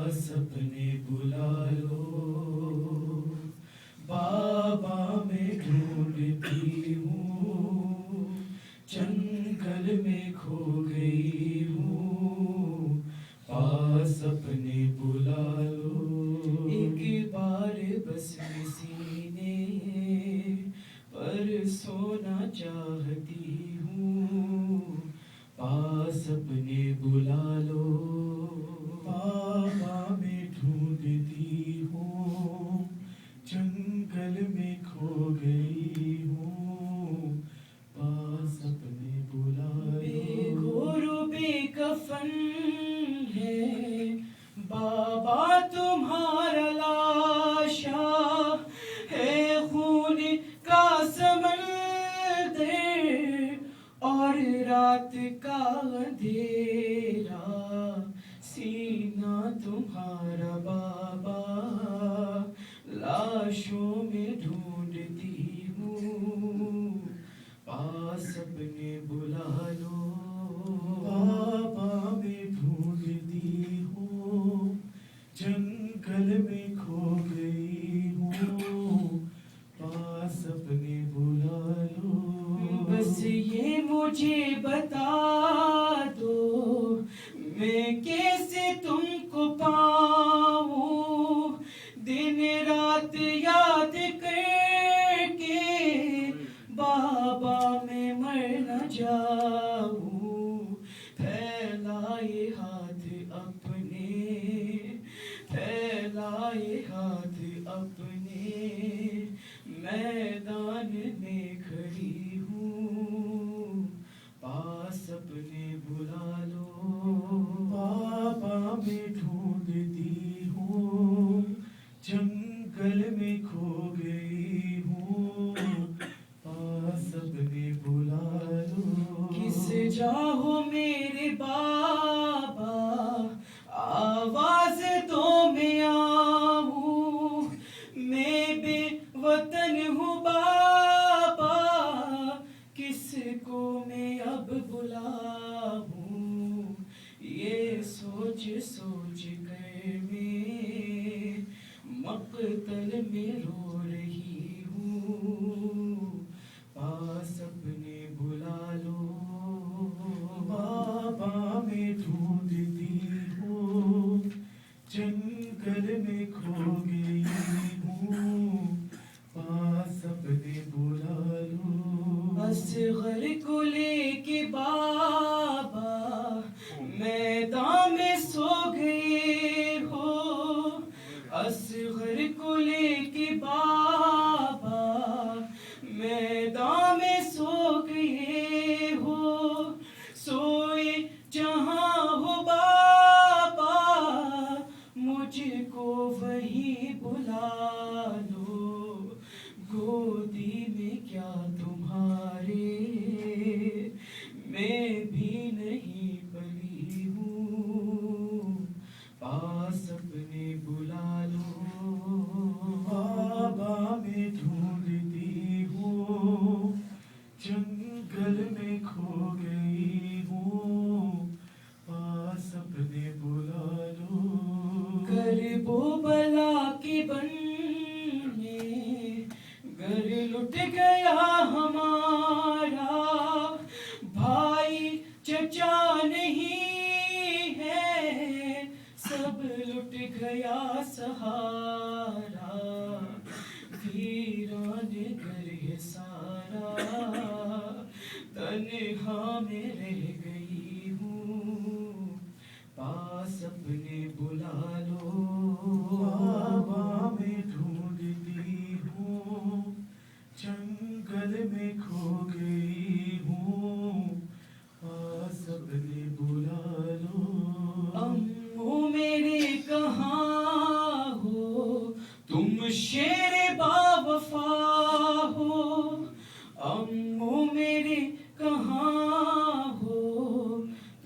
पास अपने बुला लो बाबा, मैं ढूंढती हूँ जंगल में खो गई हूँ, पास अपने बुला लो। एक बार बस सीने पर सोना चाहती हूँ, पास अपने बुला लो। बाबा मैं ढूंढती हूँ जंगल में खो गई हूँ, पास अपने बुला लो। बेघोर बेकफन है बाबा तुम्हारा लाशा, है खून का समंदर और रात का अंधेरा, सीना तुम्हारा बाबा लाशों में ढूंढती हूँ, पास अपने बुला लो। बाबा मैं ढूंढती हूँ जंगल में खो गई हूँ, पास अपने बुला लो। बस ये मुझे बता दो मैं कैसे तुमको पाऊं, दिन रात याद करके बाबा मैं मर न जाऊं। फैलाए हाथ अपने, फैलाए हाथ अपने, मैदान में खड़ी हूँ, पास अपने बुला लो। बाबा मैं ढूंढती हूँ जंगल में खो गई हूँ, पास अपने बुला लो। किस जाहो मेरे बाबा आवाज तो मैं आऊं, मैं बेवतन हूँ बाबा, किसको मैं अब बुलाऊं। ये सोच सोच कर मैं मक्तल में रो रही हूँ, पास अपने बुला लो। बाबा मैं ढूंढती हूँ जंगल में खो गई हूँ, पास अपने बुला लो। असगर को लेके बाबा मैदान में सो गए हो, असगर को लेके बाबा मैदान में सो गए हो, सोए जहां हो बाबा मुझको वहीं बुला लो। गोदी में क्या तुम्हारे मैं भी नहीं पली हूँ, पास अपने बुला लो। बाबा मैं ढूंढती हूँ जंगल में खो गई हूँ, पास अपने बुला लो। गरीबो बला के बनने घर लुट गया हमारा, भाई चचा नहीं है सब लुट गया सहारा, वीरान घर है सारा, तन्हा में रह गई हूँ, पास अपने बुला लो। बाबा मैं ढूंढती हूँ जंगल में खो गई हूँ, पास अपने बुला लो। अम्मू मेरे कहाँ हो तुम शेर बावफा हो, अम्मू मेरे कहाँ हो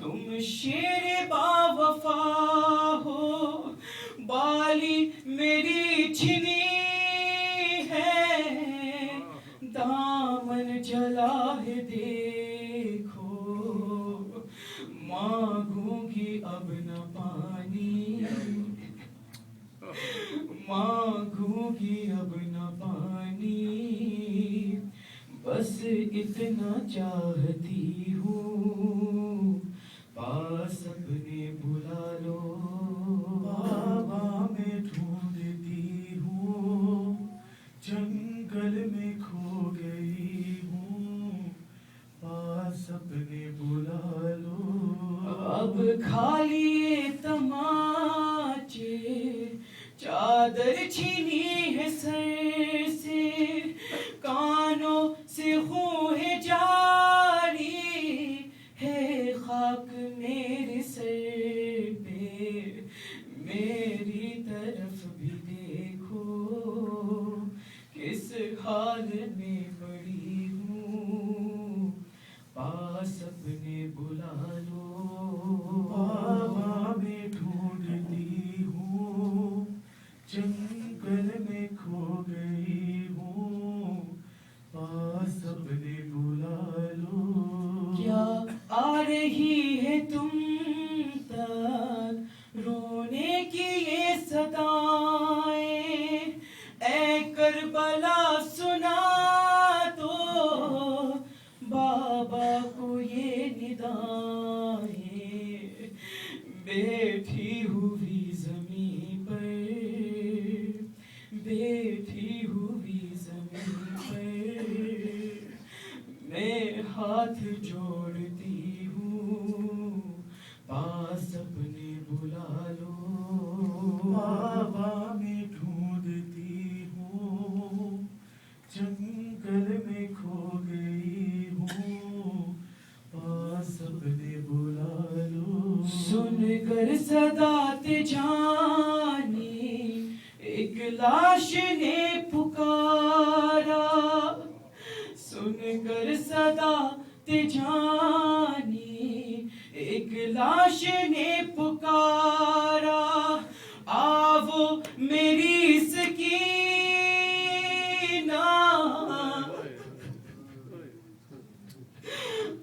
तुम शेर बावफा हो, बाली मेरी छिनी है दामन जला है देखो, मांगूंगी अब न पानी मांगूंगी अब न पानी, बस इतना चाहती हूँ, पास अपने बुला लो। बाबा मैं ढूंढती हूँ, जंगल में खो गई हूँ, पास अपने बुला लो। अब खाली तमाचे, चादर छीनी है सर से, कानों से हूँ है जारी, है खाक मेरे सर पे, मेरी तरफ भी देखो, किस हाल में पड़ी हूँ, पास अपने बुला लो। बाबा मैं ढूंढती हूँ, जंगल में खो गई हूँ, पास अपने बुला लो। क्या आ रही है तुम तक रोने की ये सदाएं, ऐ करबला सुना दो बाबा को ये निदाएं, बैठी हुई जमीन पर, बैठी हुई जमीन पर, मैं हाथ जोड़ती हूँ, पास अपने बुला लो। बाबा मैं ढूंढती हूँ, जंगल में खो गई हूँ, पास अपने बुला लो। सुनकर सदाते जानी एक लाश ने पुकारा, सुनकर सदाते जानी एक लाश ने पुकारा, आवो मेरी सकीना,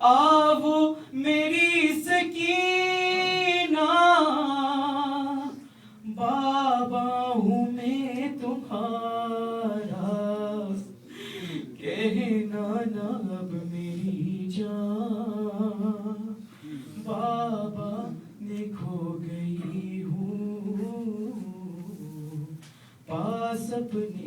आवो मेरी सकीना, बाबा हूँ मैं तुम्हारा, कहना ना अब मेरी जान, बाबा मैं खो गई हूँ, पास अपने